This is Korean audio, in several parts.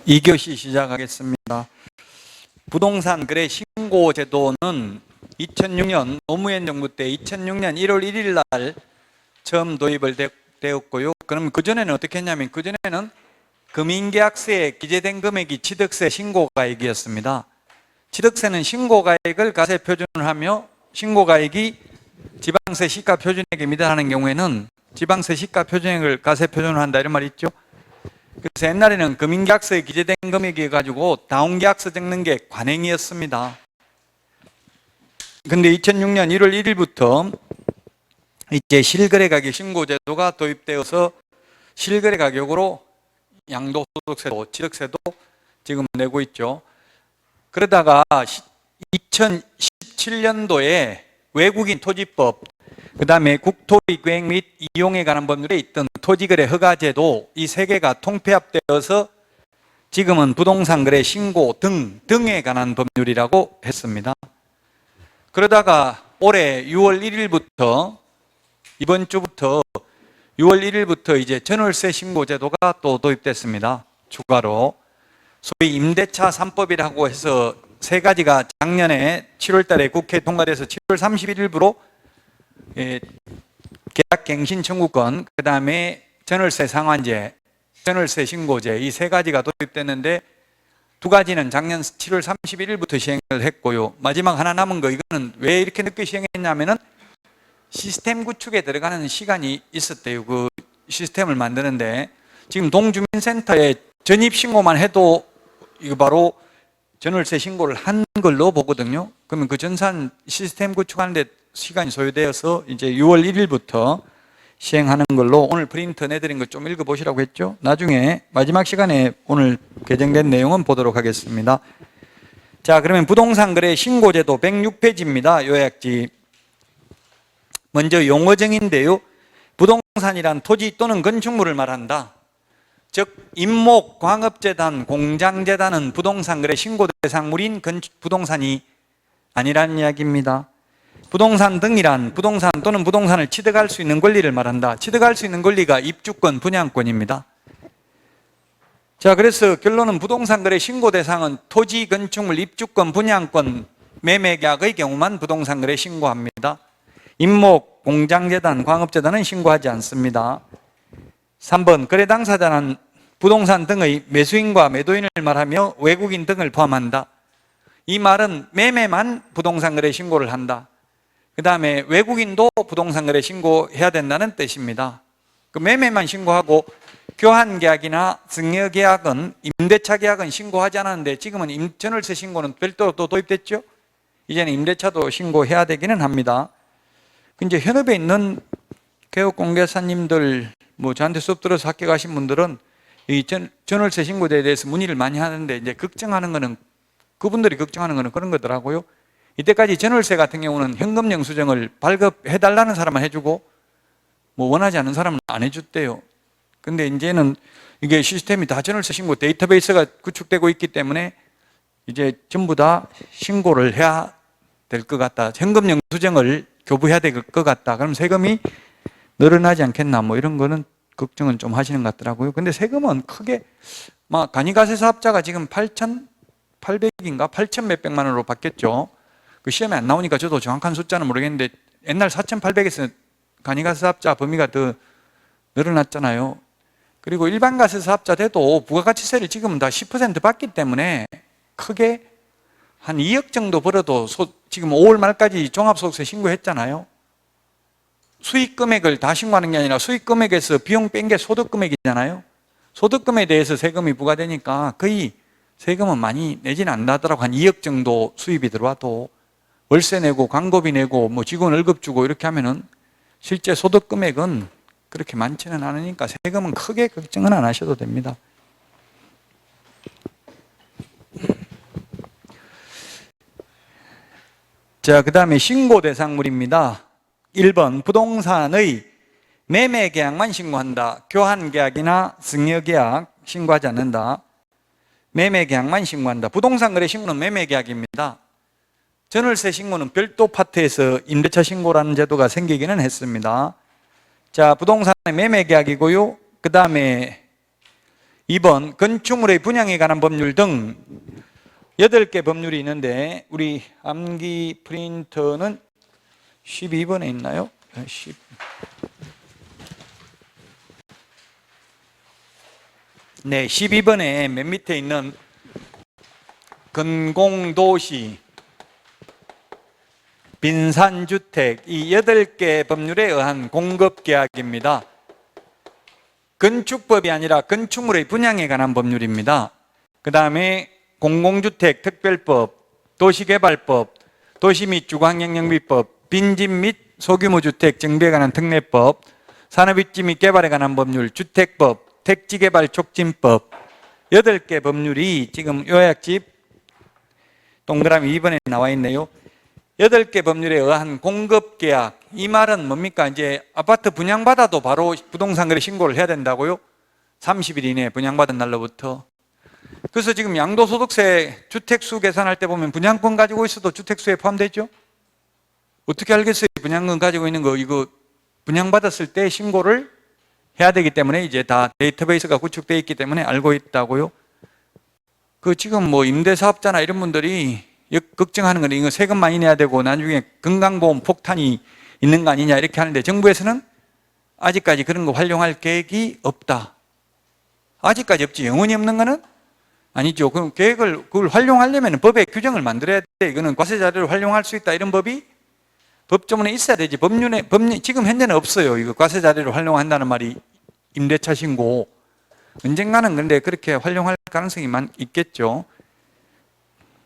2교시 시작하겠습니다. 부동산 거래 신고 제도는 2006년 노무현 정부 때 2006년 1월 1일 날 처음 도입을 되었고요. 그럼 그전에는 어떻게 했냐면 그전에는 금융계약서에 기재된 금액이 취득세 신고가액이었습니다. 취득세는 신고가액을 가세 표준을 하며 신고가액이 지방세 시가 표준액에 미달하는 경우에는 지방세 시가 표준액을 가세 표준을 한다 이런 말이 있죠. 그래서 옛날에는 금융계약서에 기재된 금액이 가지고 다운계약서 적는 게 관행이었습니다. 근데 2006년 1월 1일부터 이제 실거래가격 신고제도가 도입되어서 실거래가격으로 양도소득세도 취득세도 지금 내고 있죠. 그러다가 2017년도에 외국인 토지법, 그 다음에 국토의 계획 및 이용에 관한 법률에 있던 토지거래 허가제도 이 세 개가 통폐합되어서 지금은 부동산 거래 신고 등에 관한 법률이라고 했습니다. 그러다가 올해 6월 1일부터 이번 주부터 6월 1일부터 이제 전월세 신고 제도가 또 도입됐습니다. 추가로 소위 임대차 3법이라고 해서 세 가지가 작년에 7월 달에 국회에 통과돼서 7월 31일부로 계약갱신 청구권, 그 다음에 전월세 상환제, 전월세 신고제 이 세 가지가 도입됐는데 두 가지는 작년 7월 31일부터 시행을 했고요. 마지막 하나 남은 거 이거는 왜 이렇게 늦게 시행했냐면은 시스템 구축에 들어가는 시간이 있었대요. 그 시스템을 만드는데 지금 동주민센터에 전입신고만 해도 이거 바로 전월세 신고를 한 걸로 보거든요. 그러면 그 전산 시스템 구축하는데 시간이 소요되어서 이제 6월 1일부터 시행하는 걸로 오늘 프린트 내드린 거 좀 읽어보시라고 했죠. 나중에 마지막 시간에 오늘 개정된 내용은 보도록 하겠습니다. 자, 그러면 부동산 거래 신고제도 106페이지입니다. 요약지. 먼저 용어정의인데요. 부동산이란 토지 또는 건축물을 말한다. 즉 임목, 광업재단, 공장재단은 부동산 거래 신고 대상물인 부동산이 아니라는 이야기입니다. 부동산 등이란 부동산 또는 부동산을 취득할 수 있는 권리를 말한다. 취득할 수 있는 권리가 입주권, 분양권입니다. 자, 그래서 결론은 부동산 거래 신고 대상은 토지, 건축물, 입주권, 분양권, 매매계약의 경우만 부동산 거래 신고합니다. 임목, 공장재단, 광업재단은 신고하지 않습니다. 3번 거래 당사자는 부동산 등의 매수인과 매도인을 말하며 외국인 등을 포함한다. 이 말은 매매만 부동산 거래 신고를 한다. 그 다음에 외국인도 부동산 거래 신고해야 된다는 뜻입니다. 그 매매만 신고하고 교환계약이나 증여계약은 임대차 계약은 신고하지 않았는데 지금은 전월세 신고는 별도로 또 도입됐죠. 이제는 임대차도 신고해야 되기는 합니다. 이제 현업에 있는 교육공개사님들 뭐 저한테 수업 들어서 학교 가신 분들은 이 전월세 신고제에 대해서 문의를 많이 하는데 이제 그분들이 걱정하는 거는 그런 거더라고요. 이때까지 전월세 같은 경우는 현금 영수증을 발급해달라는 사람만 해주고 뭐 원하지 않는 사람은 안 해줬대요. 근데 이제는 이게 시스템이 다 전월세 신고 데이터베이스가 구축되고 있기 때문에 이제 전부 다 신고를 해야 될 것 같다. 현금 영수증을 교부해야 될 것 같다. 그럼 세금이 늘어나지 않겠나 뭐 이런 거는 걱정은 좀 하시는 것 같더라고요. 근데 세금은 크게 막 간이가세 사업자가 지금 8,800인가 8,000 몇백만 원으로 바뀌었죠. 그 시험에 안 나오니까 저도 정확한 숫자는 모르겠는데 옛날 4,800에서 간이가세 사업자 범위가 더 늘어났잖아요. 그리고 일반 가세 사업자 돼도 부가가치세를 지금은 다 10% 받기 때문에 크게 한 2억 정도 벌어도 지금 5월 말까지 종합소득세 신고했잖아요. 수익 금액을 다 신고하는 게 아니라 수익 금액에서 비용 뺀 게 소득 금액이잖아요. 소득금에 대해서 세금이 부과되니까 거의 세금은 많이 내지는 않나더라고. 한 2억 정도 수입이 들어와도 월세 내고 광고비 내고 뭐 직원 월급 주고 이렇게 하면은 실제 소득 금액은 그렇게 많지는 않으니까 세금은 크게 걱정은 안 하셔도 됩니다. 자, 그 다음에 신고 대상물입니다. 1번 부동산의 매매계약만 신고한다. 교환계약이나 증여계약 신고하지 않는다. 매매계약만 신고한다. 부동산 거래 신고는 매매계약입니다. 전월세 신고는 별도 파트에서 임대차 신고라는 제도가 생기기는 했습니다. 자, 부동산의 매매계약이고요. 그 다음에 2번 건축물의 분양에 관한 법률 등 8개 법률이 있는데 우리 암기 프린터는 12번에 있나요? 10. 네, 12번에 맨 밑에 있는 건공도시, 빈산주택 이 8개 법률에 의한 공급계약입니다. 건축법이 아니라 건축물의 분양에 관한 법률입니다. 그 다음에 공공주택 특별법, 도시개발법, 도시 및 주거환경영비법, 빈집 및 소규모 주택 정비에 관한 특례법, 산업입지 및 개발에 관한 법률, 주택법, 택지개발 촉진법 8개 법률이 지금 요약집 동그라미 2번에 나와 있네요. 8개 법률에 의한 공급계약, 이 말은 뭡니까? 이제 아파트 분양받아도 바로 부동산 거래 신고를 해야 된다고요? 30일 이내에 분양받은 날로부터. 그래서 지금 양도소득세 주택수 계산할 때 보면 분양권 가지고 있어도 주택수에 포함되죠? 어떻게 알겠어요? 분양권 가지고 있는 거 이거 분양받았을 때 신고를 해야 되기 때문에 이제 다 데이터베이스가 구축되어 있기 때문에 알고 있다고요? 그 지금 뭐 임대사업자나 이런 분들이 걱정하는 건 이거 세금 많이 내야 되고 나중에 건강보험 폭탄이 있는 거 아니냐 이렇게 하는데 정부에서는 아직까지 그런 거 활용할 계획이 없다. 아직까지 없지. 영원히 없는 거는 아니죠. 그럼 그걸 활용하려면 법에 규정을 만들어야 돼. 이거는 과세 자료를 활용할 수 있다 이런 법이 법조문에 있어야 되지. 지금 현재는 없어요. 이거 과세 자료를 활용한다는 말이 임대차 신고. 언젠가는 근데 그렇게 활용할 가능성이 있겠죠.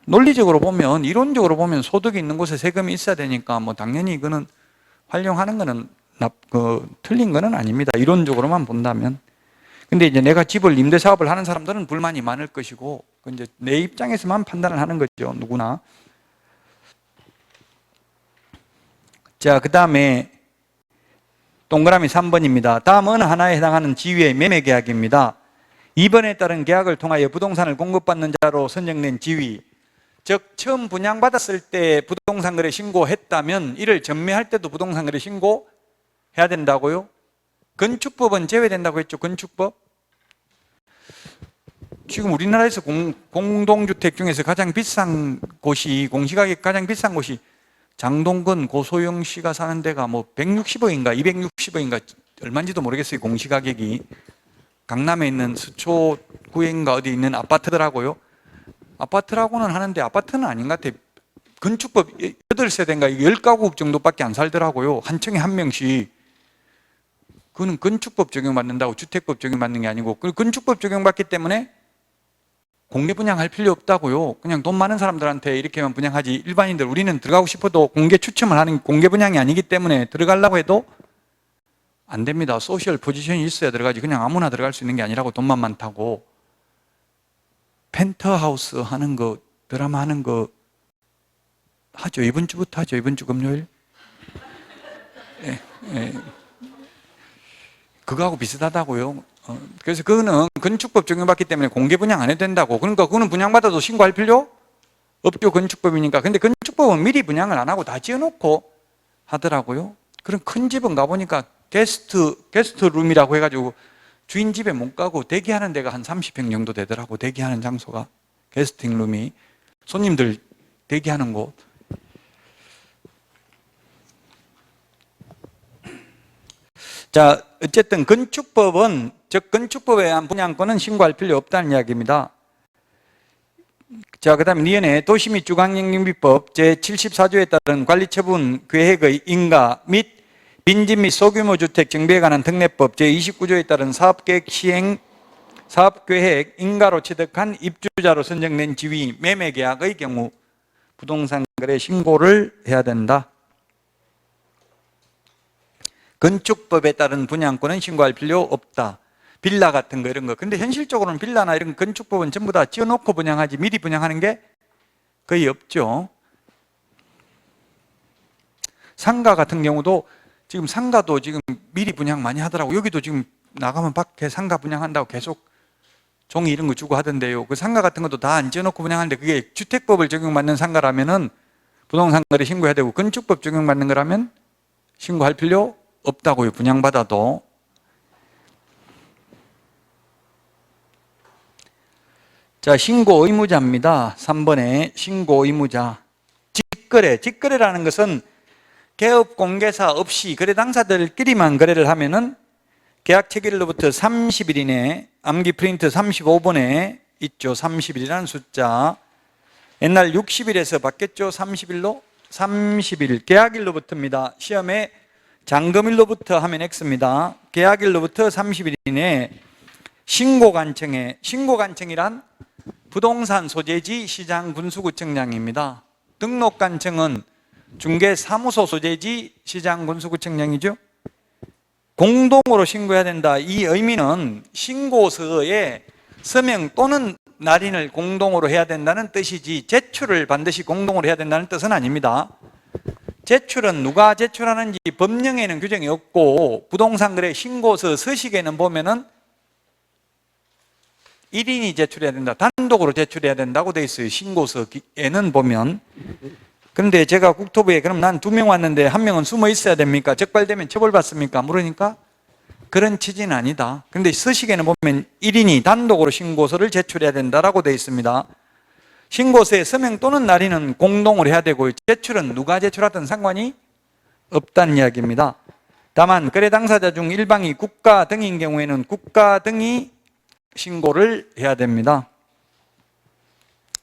논리적으로 보면, 이론적으로 보면 소득이 있는 곳에 세금이 있어야 되니까 뭐 당연히 이거는 활용하는 거는 틀린 거는 아닙니다. 이론적으로만 본다면. 근데 이제 내가 집을 임대 사업을 하는 사람들은 불만이 많을 것이고, 이제 내 입장에서만 판단을 하는 거죠. 누구나. 자, 그 다음에 동그라미 3번입니다. 다음 어느 하나에 해당하는 지위의 매매 계약입니다. 2번에 따른 계약을 통하여 부동산을 공급받는 자로 선정된 지위, 즉 처음 분양받았을 때 부동산 거래 신고했다면 이를 전매할 때도 부동산 거래 신고해야 된다고요? 건축법은 제외된다고 했죠. 건축법. 지금 우리나라에서 공동주택 중에서 가장 비싼 곳이, 공시가격 가장 비싼 곳이 장동건 고소영 씨가 사는 데가 뭐 160억인가 260억인가 얼마인지도 모르겠어요. 공시가격이. 강남에 있는 수초구인가 어디 있는 아파트더라고요. 아파트라고는 하는데 아파트는 아닌 것 같아요. 건축법 8세대인가 10가구 정도밖에 안 살더라고요. 한 층에 한 명씩. 그거는 건축법 적용받는다고 주택법 적용받는 게 아니고, 건축법 적용받기 때문에 공개 분양할 필요 없다고요. 그냥 돈 많은 사람들한테 이렇게만 분양하지, 일반인들 우리는 들어가고 싶어도 공개 추첨을 하는 공개 분양이 아니기 때문에 들어가려고 해도 안 됩니다. 소셜 포지션이 있어야 들어가지 그냥 아무나 들어갈 수 있는 게 아니라고. 돈만 많다고. 펜트하우스 하는 거, 드라마 하는 거 하죠. 이번 주부터 하죠. 이번 주 금요일. 그거하고 비슷하다고요. 그래서 그거는 건축법 적용받기 때문에 공개 분양 안 해도 된다고. 그러니까 그거는 분양받아도 신고할 필요 없죠. 건축법이니까. 근데 건축법은 미리 분양을 안 하고 다 지어놓고 하더라고요. 그럼 큰 집은 가보니까 게스트룸이라고 해가지고 주인 집에 못 가고 대기하는 데가 한 30평 정도 되더라고. 대기하는 장소가. 게스팅룸이. 손님들 대기하는 곳. 자, 어쨌든 건축법은, 즉 건축법에 의한 분양권은 신고할 필요 없다는 이야기입니다. 자, 그 다음에 니은의 도시 및 주거환경영비법 제74조에 따른 관리처분 계획의 인가 및 빈집 및 소규모 주택 정비에 관한 특례법 제29조에 따른 사업계획 시행, 사업계획 인가로 취득한 입주자로 선정된 지위 매매계약의 경우 부동산 거래 신고를 해야 된다. 건축법에 따른 분양권은 신고할 필요 없다. 빌라 같은 거 이런 거. 근데 현실적으로는 빌라나 이런 건축법은 전부 다 지어놓고 분양하지 미리 분양하는 게 거의 없죠. 상가 같은 경우도 지금 상가도 지금 미리 분양 많이 하더라고. 여기도 지금 나가면 밖에 상가 분양한다고 계속 종이 이런 거 주고 하던데요. 그 상가 같은 것도 다 안 지어놓고 분양하는데 그게 주택법을 적용받는 상가라면은 부동산 거래 신고해야 되고, 건축법 적용받는 거라면 신고할 필요 없다고요. 분양받아도. 자, 신고 의무자입니다. 3번에 신고 의무자. 직거래. 직거래라는 것은 개업 공개사 없이 거래 당사자들끼리만 거래를 하면은 계약 체결일로부터 30일 이내, 암기 프린트 35번에 있죠. 30일이라는 숫자. 옛날 60일에서 바뀌었죠. 30일로. 30일. 계약일로부터입니다. 시험에 잔금일로부터 하면 X입니다. 계약일로부터 30일 이내 신고관청에, 신고관청이란 부동산 소재지 시장 군수구청장입니다. 등록관청은 중개사무소 소재지 시장 군수구청장이죠. 공동으로 신고해야 된다. 이 의미는 신고서에 서명 또는 날인을 공동으로 해야 된다는 뜻이지 제출을 반드시 공동으로 해야 된다는 뜻은 아닙니다. 제출은 누가 제출하는지 법령에는 규정이 없고 부동산거래 신고서 서식에는 보면은 1인이 제출해야 된다. 단독으로 제출해야 된다고 되어 있어요. 신고서에는 보면. 그런데 제가 국토부에 그럼 난 2명 왔는데 1명은 숨어 있어야 됩니까? 적발되면 처벌받습니까? 물으니까 그런 취지는 아니다. 그런데 서식에는 보면 1인이 단독으로 신고서를 제출해야 된다라고 되어 있습니다. 신고서에 서명 또는 날인은 공동으로 해야 되고 제출은 누가 제출하든 상관이 없다는 이야기입니다. 다만 거래 당사자 중 일방이 국가 등인 경우에는 국가 등이 신고를 해야 됩니다.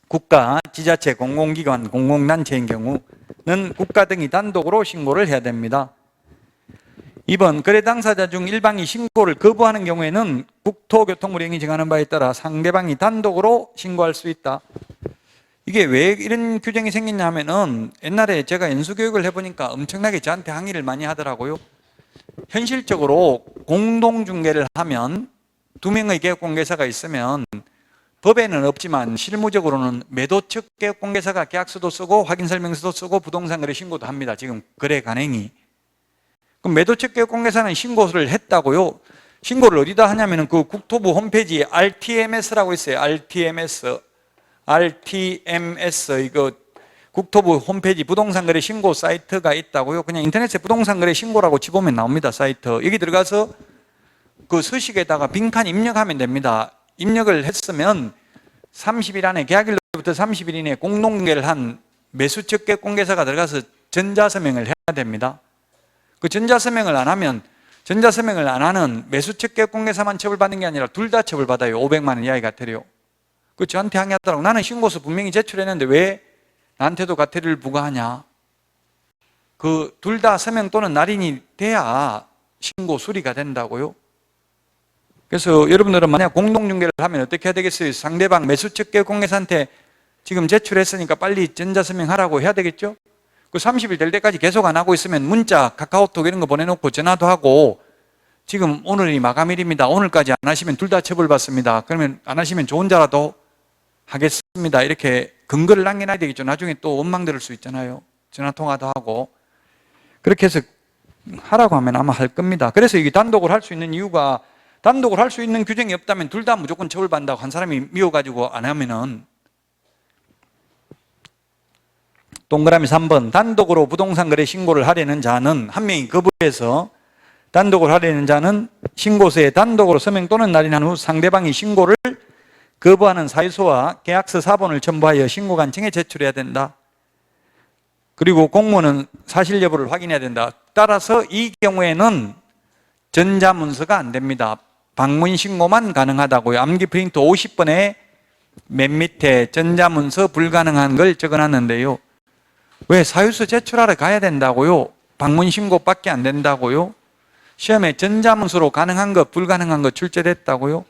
국가, 지자체, 공공기관, 공공단체인 경우는 국가 등이 단독으로 신고를 해야 됩니다. 2번, 거래 당사자 중 일방이 신고를 거부하는 경우에는 국토교통부령이 정하는 바에 따라 상대방이 단독으로 신고할 수 있다. 이게 왜 이런 규정이 생겼냐 하면은 옛날에 제가 연수교육을 해보니까 엄청나게 저한테 항의를 많이 하더라고요. 현실적으로 공동중개를 하면 2명의 계약공개사가 있으면 법에는 없지만 실무적으로는 매도 측 계약공개사가 계약서도 쓰고 확인설명서도 쓰고 부동산거래 신고도 합니다. 지금 거래 간행이. 그럼 매도 측 계약공개사는 신고를 했다고요. 신고를 어디다 하냐면은 그 국토부 홈페이지에 RTMS라고 있어요. RTMS 이거 국토부 홈페이지 부동산거래 신고 사이트가 있다고요. 그냥 인터넷에 부동산거래 신고라고 치보면 나옵니다. 사이트. 여기 들어가서 그 서식에다가 빈칸 입력하면 됩니다. 입력을 했으면 30일 안에 계약일로부터 30일 이내에 공동중개를 한 매수측 계약공개사가 들어가서 전자서명을 해야 됩니다. 그 전자서명을 안 하면 전자서명을 안 하는 매수측 계약공개사만 처벌받는 게 아니라 둘 다 처벌받아요. 500만 원 이하의 과태료. 그 저한테 항의하더라고. 나는 신고서 분명히 제출했는데 왜 나한테도 과태료를 부과하냐. 그 둘 다 서명 또는 날인이 돼야 신고 수리가 된다고요. 그래서 여러분들은 만약 공동중개를 하면 어떻게 해야 되겠어요? 상대방 매수측 계약공개사한테 지금 제출했으니까 빨리 전자서명하라고 해야 되겠죠? 그 30일 될 때까지 계속 안 하고 있으면 문자, 카카오톡 이런 거 보내놓고 전화도 하고 지금 오늘이 마감일입니다. 오늘까지 안 하시면 둘 다 처벌받습니다. 그러면 안 하시면 저 혼자라도 하겠습니다. 이렇게 근거를 남겨놔야 되겠죠. 나중에 또 원망 들을 수 있잖아요. 전화통화도 하고. 그렇게 해서 하라고 하면 아마 할 겁니다. 그래서 이게 단독으로 할 수 있는 이유가 단독으로 할 수 있는 규정이 없다면 둘 다 무조건 처벌받는다고 한 사람이 미워가지고 안 하면은. 동그라미 3번, 단독으로 부동산거래 신고를 하려는 자는 한 명이 거부해서 단독으로 하려는 자는 신고서에 단독으로 서명 또는 날인한 후 상대방이 신고를 거부하는 사유서와 계약서 사본을 첨부하여 신고관청에 제출해야 된다. 그리고 공무원은 사실 여부를 확인해야 된다. 따라서 이 경우에는 전자문서가 안 됩니다. 방문 신고만 가능하다고요. 암기 프린트 50번에 맨 밑에 전자문서 불가능한 걸 적어놨는데요. 왜? 사유서 제출하러 가야 된다고요. 방문 신고밖에 안 된다고요. 시험에 전자문서로 가능한 것, 불가능한 것 출제됐다고요.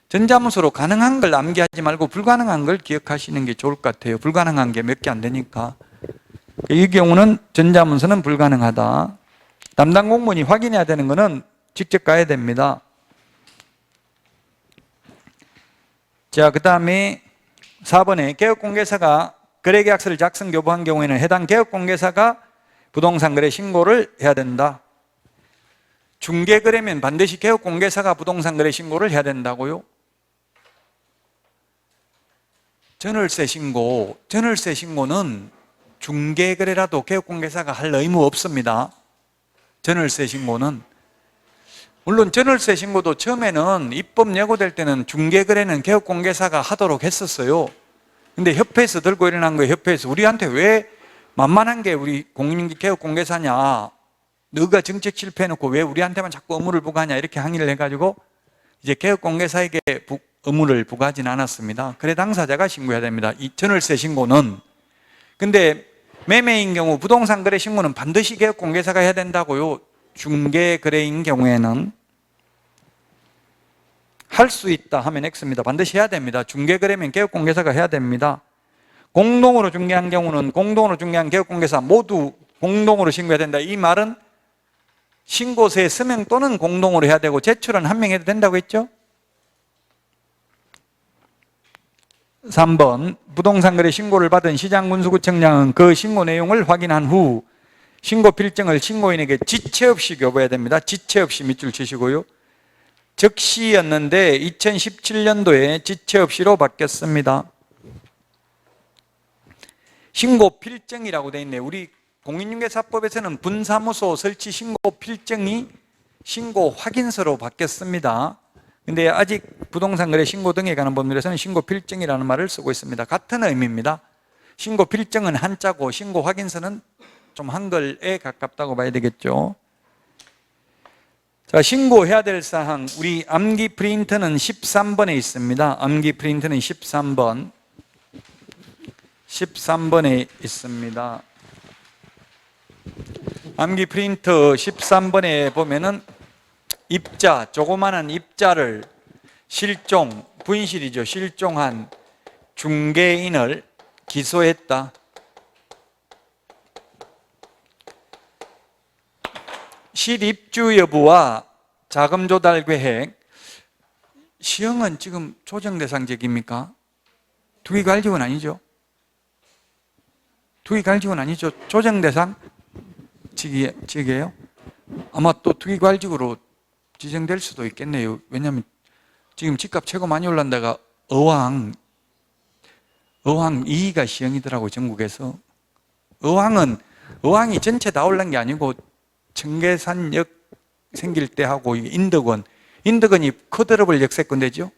전자문서로 가능한 걸 암기하지 말고 불가능한 걸 기억하시는 게 좋을 것 같아요. 불가능한 게 몇 개 안 되니까. 이 경우는 전자문서는 불가능하다. 담당 공무원이 확인해야 되는 거는 직접 가야 됩니다. 자, 그 다음에 4번에 개업공개사가 거래계약서를 작성 교부한 경우에는 해당 개업공개사가 부동산거래 신고를 해야 된다. 중개거래면 반드시 개업공개사가 부동산거래 신고를 해야 된다고요? 전월세 신고는 중개거래라도 개업공개사가 할 의무 없습니다. 전월세 신고는. 물론 전월세 신고도 처음에는 입법 예고될 때는 중개거래는 개업공개사가 하도록 했었어요. 근데 협회에서 들고 일어난 거예요. 협회에서 우리한테 왜 만만한 게 우리 공인개업공개사냐, 너가 정책 실패해놓고 왜 우리한테만 자꾸 의무를 부과하냐, 이렇게 항의를 해가지고 이제 개업공개사에게 의무를 부과하지는 않았습니다. 그래 당사자가 신고해야 됩니다, 이 전월세 신고는. 근데 매매인 경우, 부동산 거래 신고는 반드시 개업공개사가 해야 된다고요. 중개거래인 경우에는 할 수 있다 하면 X입니다. 반드시 해야 됩니다. 중개거래면 개업공개사가 해야 됩니다. 공동으로 중개한 경우는 공동으로 중개한 개업공개사 모두 공동으로 신고해야 된다. 이 말은 신고서에 서명 또는 공동으로 해야 되고 제출은 한 명 해도 된다고 했죠? 3번, 부동산 거래 신고를 받은 시장군수구청장은 그 신고 내용을 확인한 후 신고 필증을 신고인에게 지체 없이 교부해야 됩니다. 지체 없이 밑줄 치시고요. 적시였는데 2017년도에 지체 없이로 바뀌었습니다. 신고 필증이라고 되어 있네요. 우리 공인중개사법에서는 분사무소 설치 신고 필증이 신고 확인서로 바뀌었습니다. 근데 아직 부동산 거래 신고 등에 관한 법률에서는 신고 필증이라는 말을 쓰고 있습니다. 같은 의미입니다. 신고 필증은 한자고 신고 확인서는 좀 한글에 가깝다고 봐야 되겠죠. 자, 신고해야 될 사항, 우리 암기 프린터는 13번에 있습니다. 암기 프린터는 13번에 있습니다. 암기 프린터 13번에 보면은 입자, 조그마한 입자를 실종, 분실이죠. 실종한 중개인을 기소했다. 실입주 여부와 자금 조달 계획. 시형은 지금 조정 대상직입니까? 투기관리직은 아니죠? 투기관리직은 아니죠? 조정 대상 직이에요? 아마 또 투기관리직으로 지정될 수도 있겠네요. 왜냐하면 지금 집값 최고 많이 올란 데가 어항 2가 시형이더라고요, 전국에서. 어항이 전체 다 올란 게 아니고 청계산역 생길 때 하고 인덕원이 커드러블 역세권 되죠?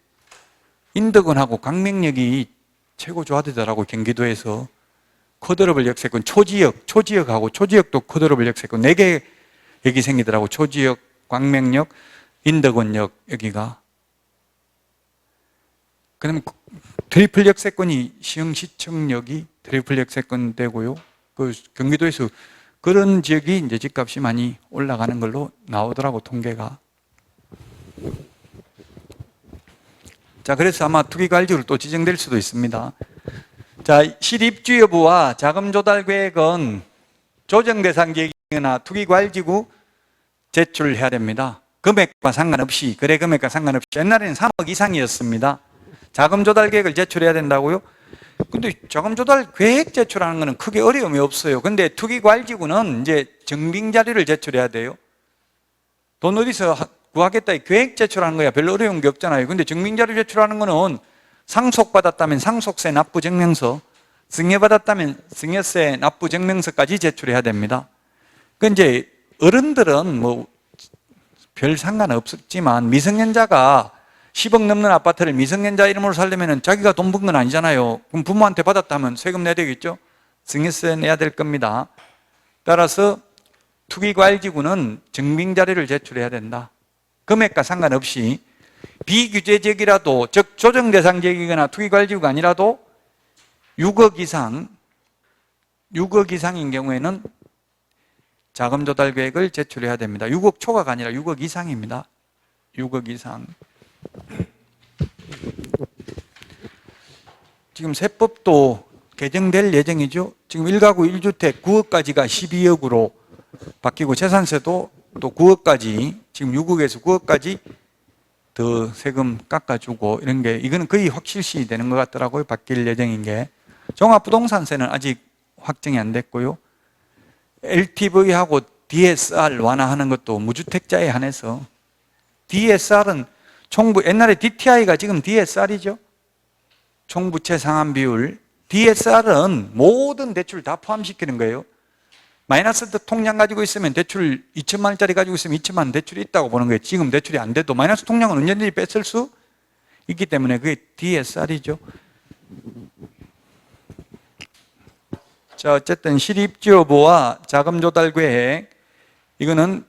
인덕원하고 강명역이 최고 좋아지더라고요, 경기도에서. 커드러블 역세권, 초지역하고 초지역도 커드러블 역세권 4개 역이 생기더라고요. 초지역, 광명역, 인덕원역 여기가. 그러면 트리플 역세권이 시흥시청역이 트리플 역세권 되고요. 그 경기도에서 그런 지역이 이제 집값이 많이 올라가는 걸로 나오더라고, 통계가. 자, 그래서 아마 투기관리직으로 또 지정될 수도 있습니다. 자, 실입주 여부와 자금 조달 계획은 조정 대상 계획이나 투기관리지구 제출해야 됩니다. 금액과 상관없이, 거래 금액과 상관없이. 옛날에는 3억 이상이었습니다. 자금 조달 계획을 제출해야 된다고요? 근데 자금 조달 계획 제출하는 거는 크게 어려움이 없어요. 근데 투기관리지구는 이제 증빙 자료를 제출해야 돼요. 돈 어디서 구하겠다, 계획 제출하는 거야 별로 어려운 게 없잖아요. 근데 증빙 자료 제출하는 거는 상속받았다면 상속세 납부 증명서, 증여받았다면 증여세 납부 증명서까지 제출해야 됩니다. 그 이제 어른들은 뭐 별 상관없지만 미성년자가 10억 넘는 아파트를 미성년자 이름으로 살려면 자기가 돈 번 건 아니잖아요. 그럼 부모한테 받았다면 세금 내야 되겠죠? 증여세 내야 될 겁니다. 따라서 투기과일지구는 증빙자료를 제출해야 된다. 금액과 상관없이 비규제 지역이라도, 즉 조정 대상 지역이거나 투기과일지구가 아니라도 6억 이상인 경우에는 자금 조달 계획을 제출해야 됩니다. 6억 초과가 아니라 6억 이상입니다. 6억 이상. 지금 세법도 개정될 예정이죠. 지금 1가구 1주택 9억까지가 12억으로 바뀌고 재산세도 또 9억까지, 지금 6억에서 9억까지 더 세금 깎아주고 이런 게, 이거는 거의 확실시 되는 것 같더라고요. 바뀔 예정인 게. 종합부동산세는 아직 확정이 안 됐고요. LTV하고 DSR 완화하는 것도 무주택자에 한해서. DSR은 옛날에 DTI가 지금 DSR이죠. 총부채 상환 비율. DSR은 모든 대출 다 포함시키는 거예요. 마이너스 통장 가지고 있으면 대출 2천만 원짜리 가지고 있으면 2천만 원 대출이 있다고 보는 거예요. 지금 대출이 안 돼도 마이너스 통장은 언제든지 뺐을 수 있기 때문에 그게 DSR이죠. 자, 어쨌든 실입지여부와 자금 조달 계획, 이거는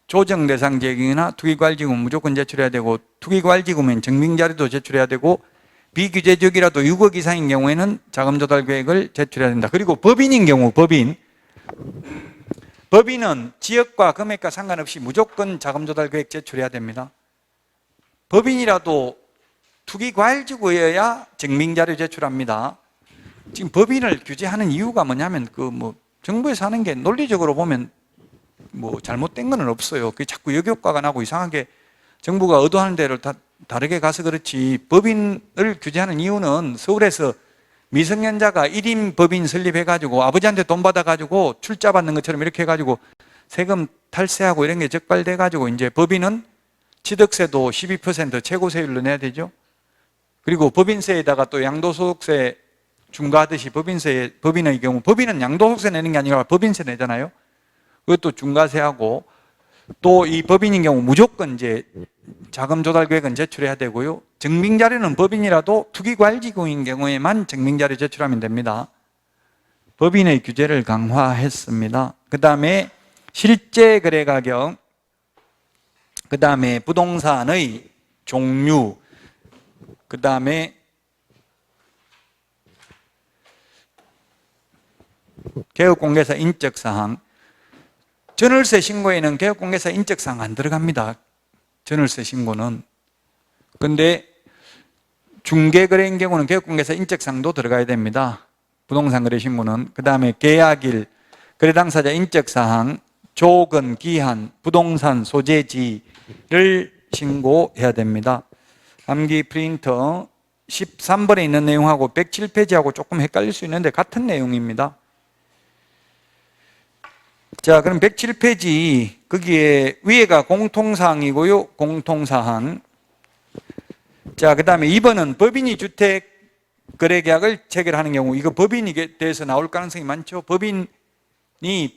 조정 대상 지역이나 투기과열지구는 무조건 제출해야 되고, 투기과열지구면 증빙자료도 제출해야 되고, 비규제 지역이라도 6억 이상인 경우에는 자금 조달 계획을 제출해야 된다. 그리고 법인인 경우, 법인은 지역과 금액과 상관없이 무조건 자금 조달 계획 제출해야 됩니다. 법인이라도 투기과열지구여야 증빙자료 제출합니다. 지금 법인을 규제하는 이유가 뭐냐면 정부에서 하는 게 논리적으로 보면 잘못된 건 없어요. 그게 자꾸 역효과가 나고 이상하게 정부가 의도하는 대로 다르게 가서 그렇지, 법인을 규제하는 이유는 서울에서 미성년자가 1인 법인 설립해가지고 아버지한테 돈 받아가지고 출자 받는 것처럼 이렇게 해가지고 세금 탈세하고 이런 게 적발돼가지고 이제 법인은 취득세도 12% 최고세율로 내야 되죠. 그리고 법인세에다가 또 양도소득세 중과하듯이 법인의 경우, 법인은 양도소득세 내는 게 아니라 법인세 내잖아요. 그것도 중과세하고, 또 이 법인인 경우 무조건 이제 자금 조달 계획은 제출해야 되고요. 증빙자료는 법인이라도 투기과열지구인 경우에만 증빙자료 제출하면 됩니다. 법인의 규제를 강화했습니다. 그 다음에 실제 거래 가격, 그 다음에 부동산의 종류, 그 다음에 개업공개사 인적사항. 전월세 신고에는 개업공개사 인적사항 안 들어갑니다. 전월세 신고는. 근데 중개거래인 경우는 개업공개사 인적사항도 들어가야 됩니다. 부동산 거래 신고는. 그 다음에 계약일, 거래 당사자 인적사항, 조건, 기한, 부동산 소재지를 신고해야 됩니다. 암기 프린터 13번에 있는 내용하고 107페이지하고 조금 헷갈릴 수 있는데 같은 내용입니다. 자, 그럼 107페이지, 거기에 위에가 공통사항이고요. 공통사항. 자, 그 다음에 2번은 법인이 주택 거래계약을 체결하는 경우, 이거 법인에 대해서 나올 가능성이 많죠. 법인이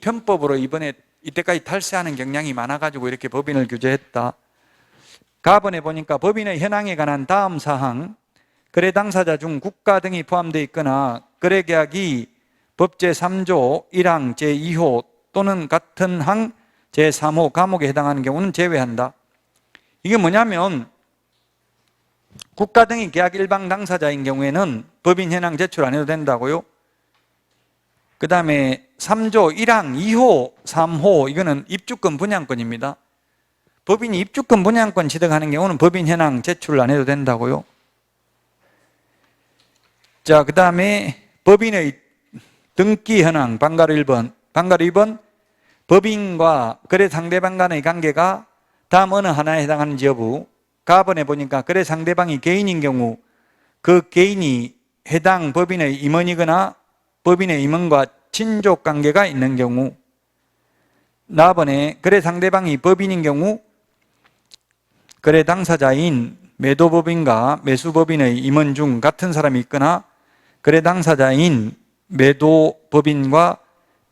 편법으로 이때까지 탈세하는 경향이 많아가지고 이렇게 법인을 규제했다. 가번에 보니까 법인의 현황에 관한 다음 사항, 거래 당사자 중 국가 등이 포함되어 있거나 거래계약이 법 제3조 1항 제2호 또는 같은 항 제3호 과목에 해당하는 경우는 제외한다. 이게 뭐냐면 국가 등이 계약 일방 당사자인 경우에는 법인 현황 제출 안 해도 된다고요. 그 다음에 3조 1항 2호 3호, 이거는 입주권 분양권입니다. 법인이 입주권 분양권 취득하는 경우는 법인 현황 제출 안 해도 된다고요. 자, 그 다음에 법인의 등기 현황 방가로 1번. 방가로 2번, 법인과 거래 상대방 간의 관계가 다음 어느 하나에 해당하는지 여부. 가번에 보니까 거래 상대방이 개인인 경우 그 개인이 해당 법인의 임원이거나 법인의 임원과 친족 관계가 있는 경우. 나번에 거래 상대방이 법인인 경우 거래 당사자인 매도법인과 매수법인의 임원 중 같은 사람이 있거나 거래 당사자인 매도법인과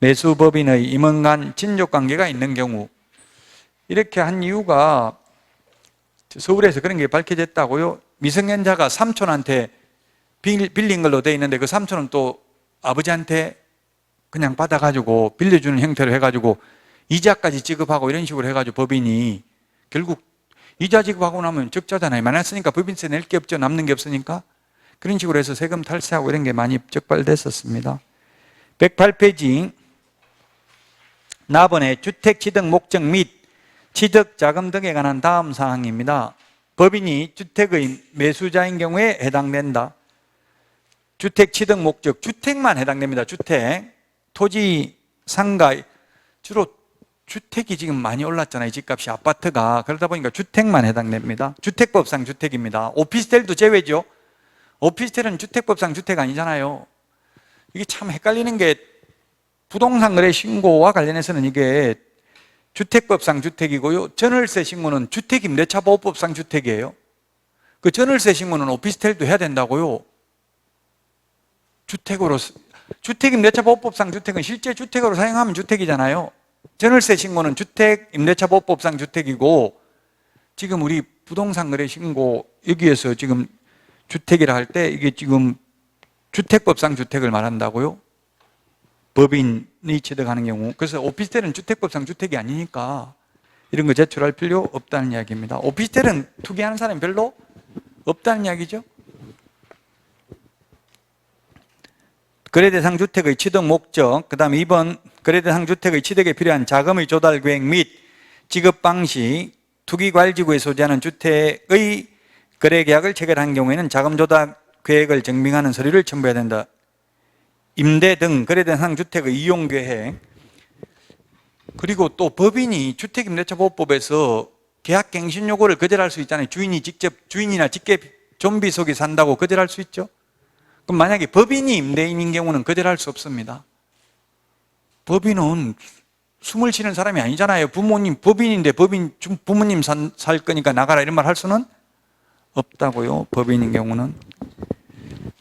매수법인의 임원 간 친족관계가 있는 경우. 이렇게 한 이유가 서울에서 그런 게 밝혀졌다고요. 미성년자가 삼촌한테 빌린 걸로 돼 있는데 그 삼촌은 또 아버지한테 그냥 받아가지고 빌려주는 형태로 해가지고 이자까지 지급하고 이런 식으로 해가지고 법인이 결국 이자 지급하고 나면 적자잖아요. 많았으니까 법인세 낼 게 없죠. 남는 게 없으니까. 그런 식으로 해서 세금 탈세하고 이런 게 많이 적발됐었습니다. 108페이지. 나번에 주택 취득 목적 및 취득 자금 등에 관한 다음 사항입니다. 법인이 주택의 매수자인 경우에 해당된다. 주택 취득 목적, 주택만 해당됩니다. 주택, 토지, 상가, 주로 주택이 지금 많이 올랐잖아요. 집값이, 아파트가. 그러다 보니까 주택만 해당됩니다. 주택법상 주택입니다. 오피스텔도 제외죠. 오피스텔은 주택법상 주택 아니잖아요. 이게 참 헷갈리는 게 부동산 거래 신고와 관련해서는 이게 주택법상 주택이고요. 전월세 신고는 주택임대차보호법상 주택이에요. 그 전월세 신고는 오피스텔도 해야 된다고요. 주택으로 주택임대차보호법상 주택은 실제 주택으로 사용하면 주택이잖아요. 전월세 신고는 주택임대차보호법상 주택이고, 지금 우리 부동산 거래 신고 여기에서 지금 주택이라 할 때 이게 지금 주택법상 주택을 말한다고요? 법인이 취득하는 경우. 그래서 오피스텔은 주택법상 주택이 아니니까 이런 거 제출할 필요 없다는 이야기입니다. 오피스텔은 투기하는 사람이 별로 없다는 이야기죠. 거래대상 주택의 취득 목적, 그 다음에 2번 거래대상 주택의 취득에 필요한 자금의 조달 계획 및 지급 방식, 투기과열지구에 소재하는 주택의 거래계약을 체결한 경우에는 자금 조달 계획을 증명하는 서류를 첨부해야 된다. 임대 등 거래대상 주택의 이용계획, 그리고 또 법인이 주택임대차보호법에서 계약갱신 요구를 거절할 수 있잖아요. 주인이나 직계 좀비속에 산다고 거절할 수 있죠. 그럼 만약에 법인이 임대인인 경우는 거절할 수 없습니다. 법인은 숨을 쉬는 사람이 아니잖아요. 법인인데 부모님 살 거니까 나가라 이런 말 할 수는 없다고요. 법인인 경우는.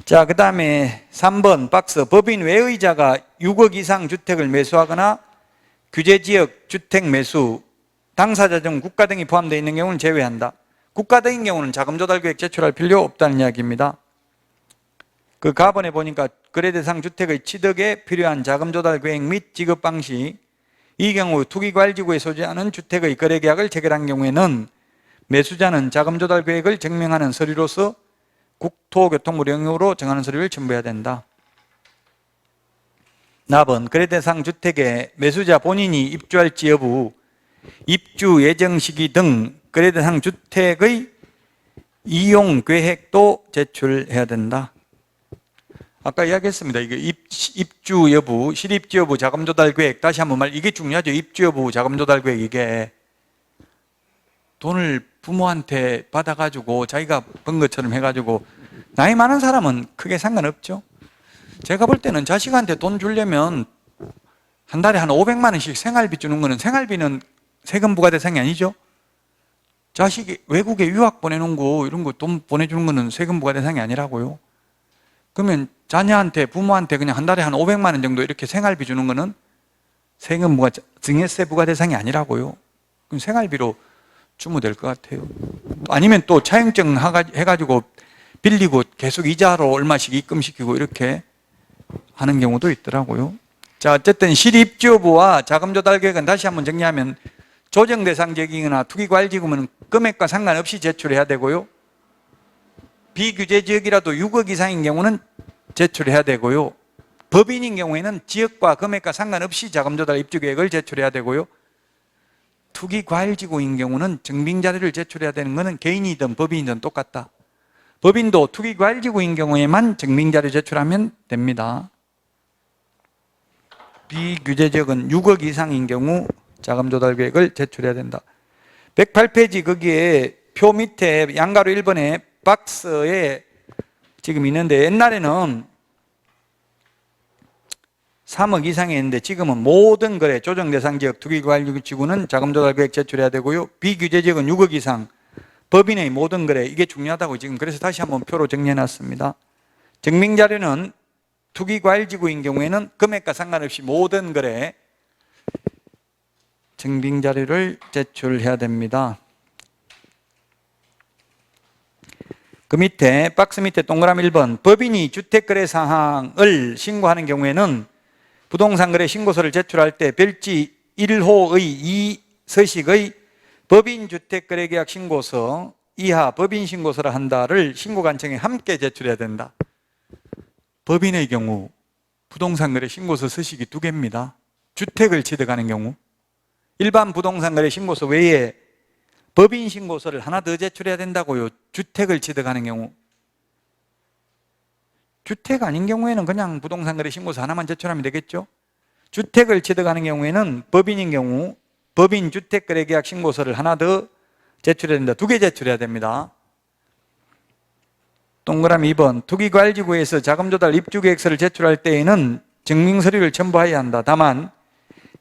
자, 그 다음에 3번 박스. 법인 외의자가 6억 이상 주택을 매수하거나 규제지역 주택 매수, 당사자 중 국가 등이 포함되어 있는 경우는 제외한다. 국가 등인 경우는 자금조달계획 제출할 필요 없다는 이야기입니다. 그 가번에 보니까 거래대상 주택의 취득에 필요한 자금조달계획 및 지급 방식, 이 경우 투기과열지구에 소재하는 주택의 거래계약을 체결한 경우에는 매수자는 자금조달계획을 증명하는 서류로서 국토교통부 영역으로 정하는 서류를 첨부해야 된다. 나번 거래대상 주택에 매수자 본인이 입주할지 여부, 입주 예정 시기 등 거래대상 주택의 이용 계획도 제출해야 된다. 아까 이야기했습니다. 이게 입주 여부, 실입주 여부, 자금조달 계획. 다시 한번 이게 중요하죠. 입주 여부, 자금조달 계획. 이게 돈을 부모한테 받아가지고 자기가 번 것처럼 해가지고 나이 많은 사람은 크게 상관없죠. 제가 볼 때는 자식한테 돈 주려면 한 달에 한 500만 원씩 생활비 주는 거는, 생활비는 세금 부과 대상이 아니죠. 자식이 외국에 유학 보내놓은 거 이런 거 돈 보내주는 거는 세금 부과 대상이 아니라고요. 그러면 자녀한테, 부모한테 그냥 한 달에 한 500만 원 정도 이렇게 생활비 주는 거는 세금 부과, 증여세 부과 대상이 아니라고요. 그럼 생활비로 주면 될 것 같아요. 아니면 또 차용증 해가지고 빌리고 계속 이자로 얼마씩 입금시키고 이렇게 하는 경우도 있더라고요. 자, 어쨌든 실입주 여부와 자금조달 계획은 다시 한번 정리하면 조정대상 지역이거나 투기과열지구면 금액과 상관없이 제출해야 되고요. 비규제 지역이라도 6억 이상인 경우는 제출해야 되고요. 법인인 경우에는 지역과 금액과 상관없이 자금조달 입주계획을 제출해야 되고요. 투기과열지구인 경우는 증빙자료를 제출해야 되는 것은 개인이든 법인이든 똑같다. 법인도 투기과열지구인 경우에만 증빙자료 제출하면 됩니다. 비규제지역은 6억 이상인 경우 자금조달계획을 제출해야 된다. 108페이지 거기에 표 밑에 양가로 1번에 박스에 지금 있는데, 옛날에는 3억 이상이었는데 지금은 모든 거래, 조정대상지역, 투기과열지구는 자금조달계획 제출해야 되고요. 비규제지역은 6억 이상, 법인의 모든 거래, 이게 중요하다고 지금 그래서 다시 한번 표로 정리해놨습니다. 증빙자료는 투기과열지구인 경우에는 금액과 상관없이 모든 거래 증빙자료를 제출해야 됩니다. 그 밑에 박스 밑에 동그라미 1번, 법인이 주택거래 사항을 신고하는 경우에는 부동산거래 신고서를 제출할 때 별지 1호의 2 서식의 법인주택거래계약 신고서 이하 법인신고서라 한다를 신고관청에 함께 제출해야 된다. 법인의 경우 부동산거래 신고서 서식이 2개입니다. 주택을 취득하는 경우, 일반 부동산거래 신고서 외에 법인 신고서를 하나 더 제출해야 된다고요. 주택을 취득하는 경우. 주택 아닌 경우에는 그냥 부동산거래 신고서 하나만 제출하면 되겠죠. 주택을 취득하는 경우에는 법인인 경우 법인 주택거래계약 신고서를 하나 더 제출해야 된다. 2개 제출해야 됩니다. 동그라미 2번, 투기과열지구에서 자금조달 입주계획서를 제출할 때에는 증명서류를 첨부해야 한다. 다만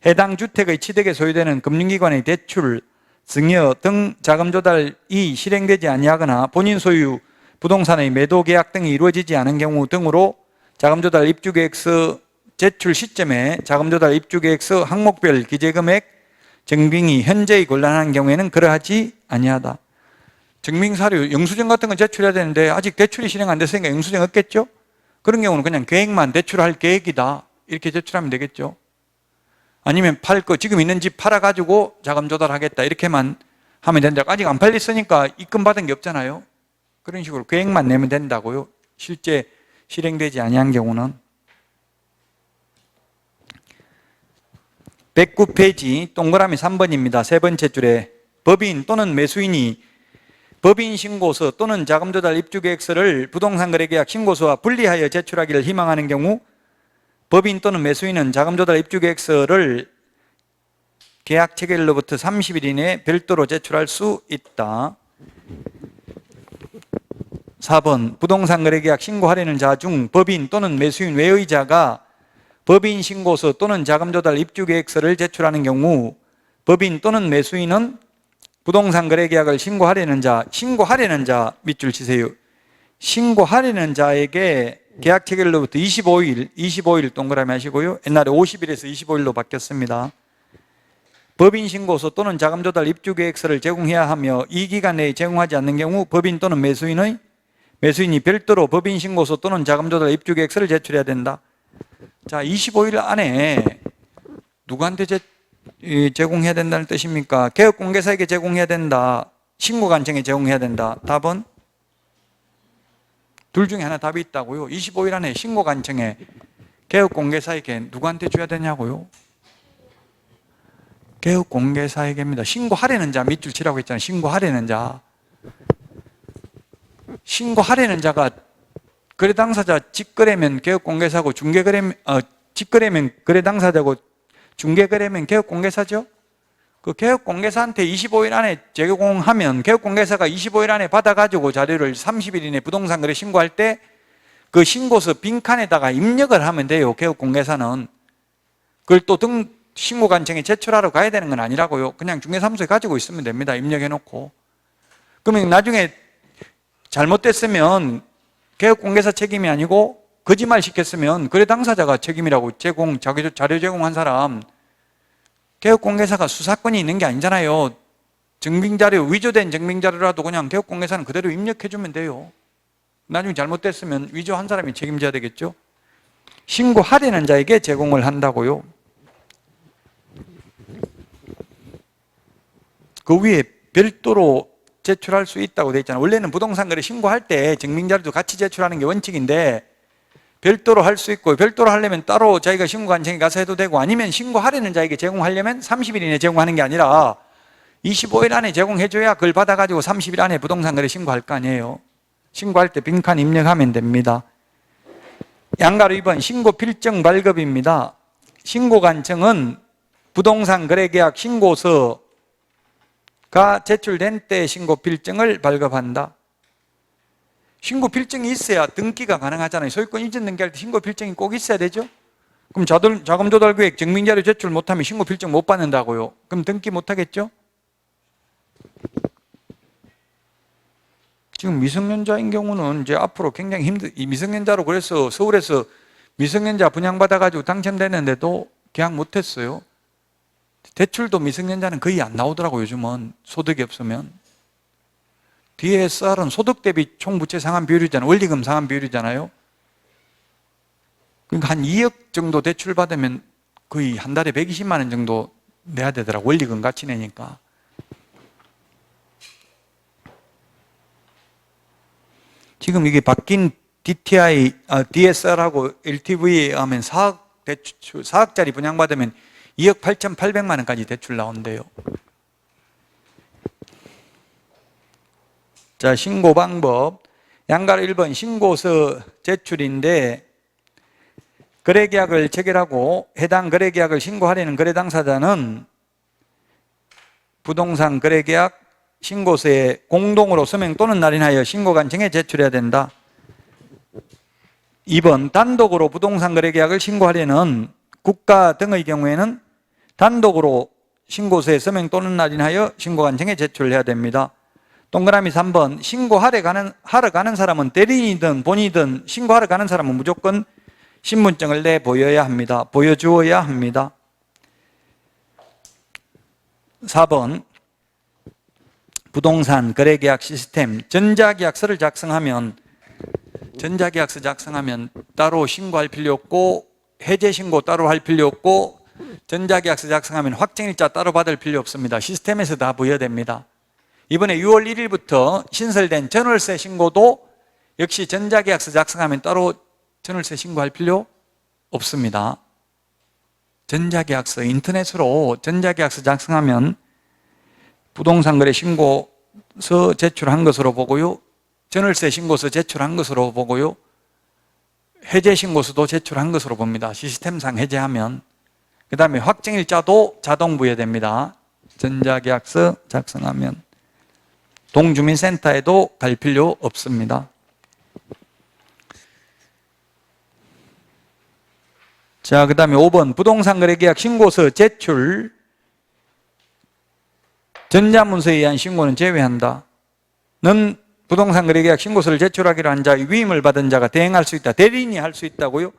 해당 주택의 취득에 소요되는 금융기관의 대출, 증여 등 자금조달이 실행되지 아니하거나 본인 소유 부동산의 매도계약 등이 이루어지지 않은 경우 등으로 자금조달 입주계획서 제출 시점에 자금조달 입주계획서 항목별 기재금액 증빙이 현재의 곤란한 경우에는 그러하지 아니하다. 증빙사료, 영수증 같은 거 제출해야 되는데 아직 대출이 실행 안 됐으니까 영수증 없겠죠? 그런 경우는 그냥 계획만 대출할 계획이다 이렇게 제출하면 되겠죠. 아니면 팔 거 지금 있는 집 팔아가지고 자금 조달하겠다 이렇게만 하면 된다. 아직 안 팔렸으니까 입금 받은 게 없잖아요. 그런 식으로 계획만 내면 된다고요. 실제 실행되지 아니한 경우는. 109페이지 동그라미 3번입니다. 세 번째 줄에 법인 또는 매수인이 법인 신고서 또는 자금조달 입주계획서를 부동산거래계약 신고서와 분리하여 제출하기를 희망하는 경우 법인 또는 매수인은 자금조달 입주계획서를 계약 체결로부터 30일 이내에 별도로 제출할 수 있다. 4번 부동산거래계약 신고하려는 자 중 법인 또는 매수인 외의 자가 법인 신고서 또는 자금조달 입주계획서를 제출하는 경우 법인 또는 매수인은 부동산거래계약을 신고하려는 자 밑줄 치세요. 신고하려는 자에게 계약 체결로부터 25일 동그라미 하시고요. 옛날에 50일에서 25일로 바뀌었습니다. 법인 신고서 또는 자금조달 입주계획서를 제공해야 하며 이 기간 내에 제공하지 않는 경우 법인 또는 매수인이 별도로 법인 신고서 또는 자금조달 입주계획서를 제출해야 된다. 자, 25일 안에 누구한테 제공해야 된다는 뜻입니까? 개업공개사에게 제공해야 된다. 신고관청에 제공해야 된다. 답은? 둘 중에 하나 답이 있다고요. 25일 안에 신고관청에 개업공개사에게 누구한테 줘야 되냐고요? 개업공개사에게입니다. 신고하려는 자 밑줄 치라고 했잖아요. 신고하려는 자. 신고하려는 자가 거래 당사자 직거래면 개업공개사고 직거래면 거래 당사자고 중개거래면 개업공개사죠. 그 개업공개사한테 25일 안에 제공하면 개업공개사가 25일 안에 받아가지고 자료를 30일 이내 부동산거래 신고할 때 그 신고서 빈칸에다가 입력을 하면 돼요. 개업공개사는. 그걸 또 신고관청에 제출하러 가야 되는 건 아니라고요. 그냥 중개사무소에 가지고 있으면 됩니다. 입력해놓고. 그러면 나중에 잘못됐으면 개업공개사 책임이 아니고 거짓말 시켰으면 거래 당사자가 책임이라고 자료 제공한 사람. 개업공개사가 수사권이 있는 게 아니잖아요. 증빙자료, 위조된 증빙자료라도 그냥 개업공개사는 그대로 입력해주면 돼요. 나중에 잘못됐으면 위조한 사람이 책임져야 되겠죠. 신고하려는 자에게 제공을 한다고요. 그 위에 별도로 제출할 수 있다고 되어 있잖아요. 원래는 부동산거래 신고할 때 증빙자료도 같이 제출하는 게 원칙인데 별도로 할 수 있고, 별도로 하려면 따로 자기가 신고관청에 가서 해도 되고, 아니면 신고하려는 자에게 제공하려면 30일 이내에 제공하는 게 아니라 25일 안에 제공해줘야 그걸 받아가지고 30일 안에 부동산거래 신고할 거 아니에요. 신고할 때 빈칸 입력하면 됩니다. 양가로 2번 신고필증 발급입니다. 신고관청은 부동산거래계약 신고서가 제출된 때 신고필증을 발급한다. 신고필증이 있어야 등기가 가능하잖아요. 소유권 이전 등기할 때 신고필증이 꼭 있어야 되죠. 그럼 자금조달계획 증빙자료 제출 못하면 신고필증 못 받는다고요. 그럼 등기 못하겠죠. 지금 미성년자인 경우는 이제 앞으로 굉장히 미성년자로 그래서 서울에서 미성년자 분양받아가지고 당첨됐는데도 계약 못했어요. 대출도 미성년자는 거의 안 나오더라고요. 요즘은 소득이 없으면. DSR은 소득 대비 총부채 상환 비율이잖아요. 원리금 상환 비율이잖아요. 그러니까 한 2억 정도 대출 받으면 거의 한 달에 120만 원 정도 내야 되더라고요. 원리금 같이 내니까. 지금 이게 바뀐 DSR하고 LTV에 하면 4억짜리 분양받으면 2억 8,800만 원까지 대출 나온대요. 자, 신고 방법. 양가로 1번 신고서 제출인데, 거래계약을 체결하고 해당 거래계약을 신고하려는 거래 당사자는 부동산 거래계약 신고서에 공동으로 서명 또는 날인하여 신고관청에 제출해야 된다. 2번 단독으로 부동산 거래계약을 신고하려는 국가 등의 경우에는 단독으로 신고서에 서명 또는 날인하여 신고관청에 제출해야 됩니다. 동그라미 3번 신고하러 가는 사람은 대리인이든 본인이든 신고하러 가는 사람은 무조건 신분증을 내보여야 합니다. 보여주어야 합니다. 4번 부동산 거래계약 시스템 전자계약서를 작성하면 따로 신고할 필요 없고 해제 신고 따로 할 필요 없고 전자계약서 작성하면 확정일자 따로 받을 필요 없습니다. 시스템에서 다 부여됩니다. 이번에 6월 1일부터 신설된 전월세 신고도 역시 전자계약서 작성하면 따로 전월세 신고할 필요 없습니다. 전자계약서 인터넷으로 전자계약서 작성하면 부동산 거래 신고서 제출한 것으로 보고요. 전월세 신고서 제출한 것으로 보고요. 해제 신고서도 제출한 것으로 봅니다. 시스템상 해제하면. 그 다음에 확정일자도 자동 부여됩니다. 전자계약서 작성하면. 동주민센터에도 갈 필요 없습니다. 자, 그 다음에 5번 부동산 거래계약 신고서 제출 전자문서에 의한 신고는 제외한다. 는 부동산 거래계약 신고서를 제출하기로 한 자의 위임을 받은 자가 대행할 수 있다. 대리인이 할 수 있다고요?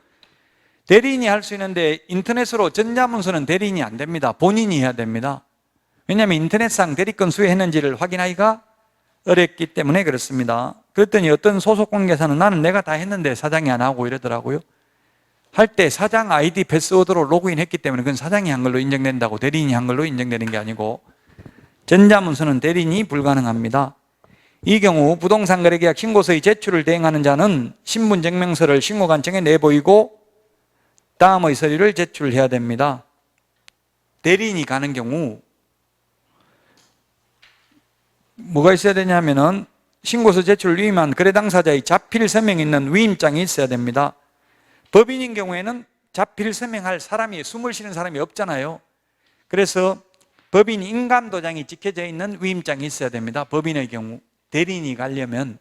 대리인이 할 수 있는데 인터넷으로 전자문서는 대리인이 안 됩니다. 본인이 해야 됩니다. 왜냐하면 인터넷상 대리건 수여했는지를 확인하기가 어렵기 때문에 그렇습니다. 그랬더니 어떤 소속관계사는 나는 내가 다 했는데 사장이 안 하고 이러더라고요. 할 때 사장 아이디 패스워드로 로그인했기 때문에 그건 사장이 한 걸로 인정된다고 대리인이 한 걸로 인정되는 게 아니고 전자문서는 대리인이 불가능합니다. 이 경우 부동산 거래계약 신고서의 제출을 대행하는 자는 신분증명서를 신고관청에 내보이고 다음의 서류를 제출해야 됩니다. 대리인이 가는 경우 뭐가 있어야 되냐면은 신고서 제출을 위임한 거래 당사자의 자필 서명이 있는 위임장이 있어야 됩니다. 법인인 경우에는 자필 서명할 사람이 숨을 쉬는 사람이 없잖아요. 그래서 법인 인감도장이 찍혀져 있는 위임장이 있어야 됩니다. 법인의 경우. 대리인이 가려면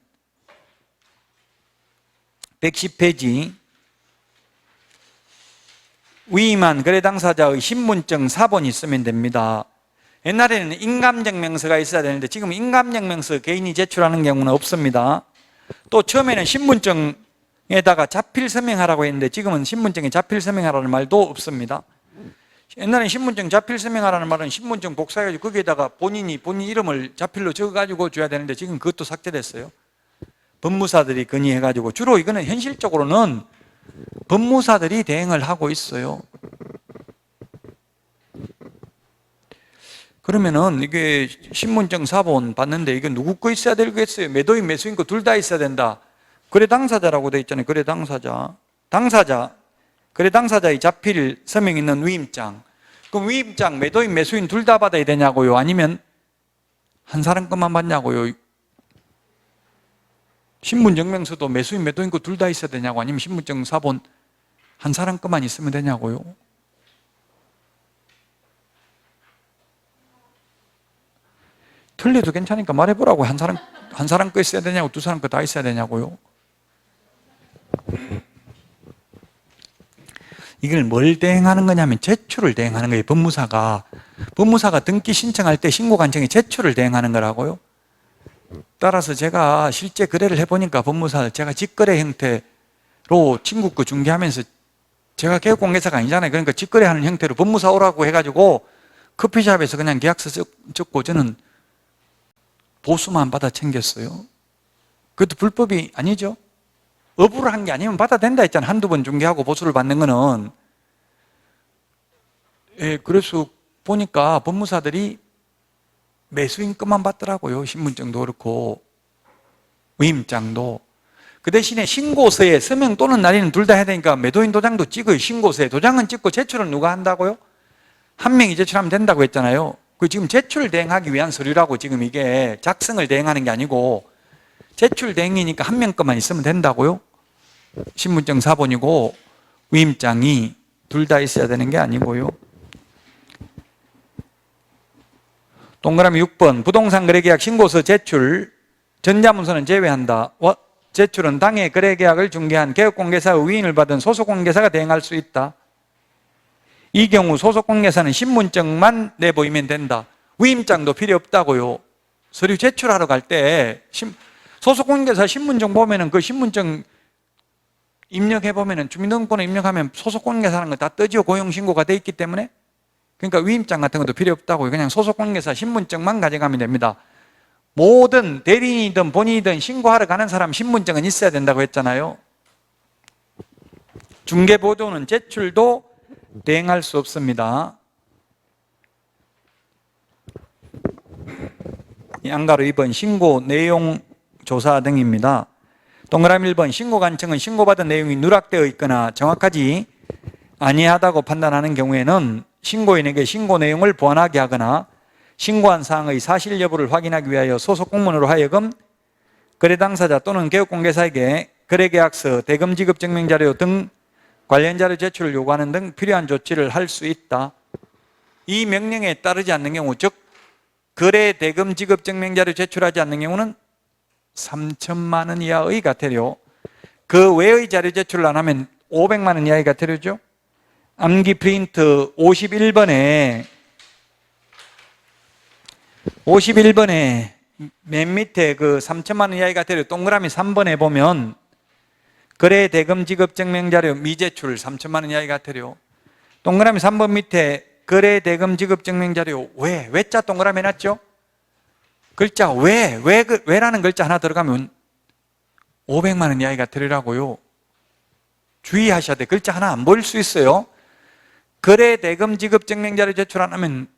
110페이지 위임한 거래 당사자의 신분증 사본이 있으면 됩니다. 옛날에는 인감증명서가 있어야 되는데 지금 인감증명서 개인이 제출하는 경우는 없습니다. 또 처음에는 신분증에다가 자필 서명하라고 했는데 지금은 신분증에 자필 서명하라는 말도 없습니다. 옛날에 신분증 자필 서명하라는 말은 신분증 복사해가지고 거기에다가 본인 이름을 자필로 적어가지고 줘야 되는데 지금 그것도 삭제됐어요. 법무사들이 건의해가지고 주로 이거는 현실적으로는 법무사들이 대행을 하고 있어요. 그러면은 이게 신분증 사본 받는데 이게 누구 거 있어야 되겠어요? 매도인 매수인 거 둘 다 있어야 된다. 거래 당사자라고 돼 있잖아요. 거래 당사자. 거래 당사자의 자필 서명 있는 위임장. 그럼 위임장 매도인 매수인 둘 다 받아야 되냐고요? 아니면 한 사람 것만 받냐고요? 신분증명서도 매수인 매도인 거 둘 다 있어야 되냐고? 아니면 신분증 사본 한 사람 것만 있으면 되냐고요? 틀려도 괜찮으니까 말해보라고. 한 사람 거 있어야 되냐고? 두 사람 거 다 있어야 되냐고요? 이걸 뭘 대행하는 거냐면 제출을 대행하는 거예요. 법무사가 등기 신청할 때 신고관청에 제출을 대행하는 거라고요. 따라서 제가 실제 거래를 해보니까 법무사 제가 직거래 형태로 친구 거 중개하면서 제가 개업공개사가 아니잖아요. 그러니까 직거래하는 형태로 법무사 오라고 해가지고 커피숍에서 그냥 계약서 적고 저는 보수만 받아 챙겼어요. 그것도 불법이 아니죠. 업으로 한 게 아니면 받아 된다 했잖아요. 한두 번 중개하고 보수를 받는 거는. 예, 그래서 보니까 법무사들이 매수인 것만 받더라고요. 신분증도 그렇고 위임장도. 그 대신에 신고서에 서명 또는 날인은 둘 다 해야 되니까 매도인 도장도 찍어요. 신고서에. 도장은 찍고 제출은 누가 한다고요? 한 명이 제출하면 된다고 했잖아요. 그 지금 제출 대행하기 위한 서류라고 지금 이게 작성을 대행하는 게 아니고 제출 대행이니까 한 명 것만 있으면 된다고요? 신분증 사본이고 위임장이 둘 다 있어야 되는 게 아니고요. 동그라미 6번 부동산 거래계약 신고서 제출 전자문서는 제외한다. 제출은 당해 거래계약을 중개한 개업공개사의 위임을 받은 소속공개사가 대행할 수 있다. 이 경우 소속공개사는 신분증만 내보이면 된다. 위임장도 필요 없다고요. 서류 제출하러 갈 때 소속공개사 신분증 보면은 그 신분증 입력해보면 주민등록번호 입력하면 소속공인중개사라는 거 다 뜨지요. 고용신고가 돼 있기 때문에. 그러니까 위임장 같은 것도 필요 없다고. 그냥 소속공인중개사 신분증만 가져가면 됩니다. 모든 대리인이든 본인이든 신고하러 가는 사람 신분증은 있어야 된다고 했잖아요. 중개보조는 제출도 대행할 수 없습니다. 양가로 2번 신고 내용 조사 등입니다. 동그라미 1번 신고 관청은 신고받은 내용이 누락되어 있거나 정확하지 아니하다고 판단하는 경우에는 신고인에게 신고 내용을 보완하게 하거나 신고한 사항의 사실 여부를 확인하기 위하여 소속 공무원으로 하여금 거래 당사자 또는 개업공개사에게 거래계약서, 대금지급증명자료 등 관련 자료 제출을 요구하는 등 필요한 조치를 할 수 있다. 이 명령에 따르지 않는 경우, 즉 거래 대금 지급 증명자료 제출하지 않는 경우는 3천만 원 이하의 과태료, 그 외의 자료 제출을 안 하면 500만 원 이하의 과태료죠. 암기 프린트 51번에 맨 밑에 그 3천만 원 이하의 과태료 동그라미 3번에 보면 거래 대금 지급 증명자료 미제출 3천만 원 이하의 과태료, 동그라미 3번 밑에 거래 대금 지급 증명자료 왜자 동그라미 해놨죠? 글자 왜라는 글자 하나 들어가면 500만 원 이하의 과태료라고요. 주의하셔야 돼. 글자 하나 안 보일 수 있어요. 거래 대금 지급 증명자료 제출 안 하면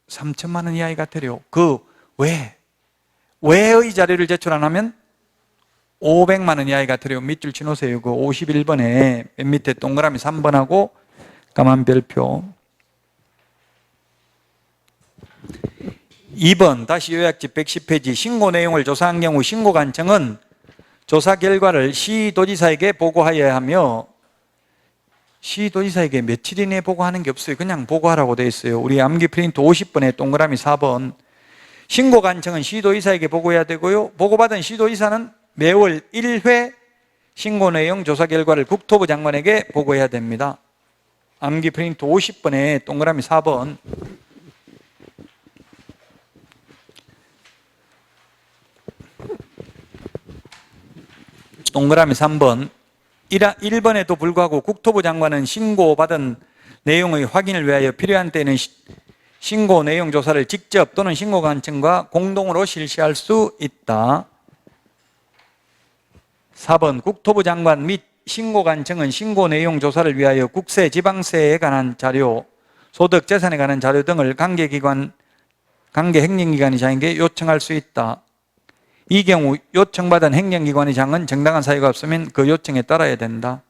3천만 원 이하의 과태료. 그 왜의 자료를 제출 안 하면 500만 원 이하의 과태료. 밑줄 치놓으세요. 그 51번에 맨 밑에 동그라미 3번하고 까만 별표. 2번 다시 요약집 110페이지 신고 내용을 조사한 경우 신고관청은 조사 결과를 시도지사에게 보고하여야 하며, 시도지사에게 며칠 이내에 보고하는 게 없어요. 그냥 보고하라고 되어 있어요. 우리 암기 프린트 50번에 동그라미 4번. 신고관청은 시도지사에게 보고해야 되고요, 보고받은 시도지사는 매월 1회 신고 내용 조사 결과를 국토부 장관에게 보고해야 됩니다. 암기 프린트 50번에 동그라미 4번. 동그라미 3번. 1번에도 불구하고 국토부 장관은 신고받은 내용의 확인을 위하여 필요한 때에는 신고 내용 조사를 직접 또는 신고관청과 공동으로 실시할 수 있다. 4번 국토부 장관 및 신고관청은 신고 내용 조사를 위하여 국세, 지방세에 관한 자료, 소득, 재산에 관한 자료 등을 관계 행정기관의장에게 요청할 수 있다. 이 경우 요청받은 행정기관의장은 정당한 사유가 없으면 그 요청에 따라야 된다.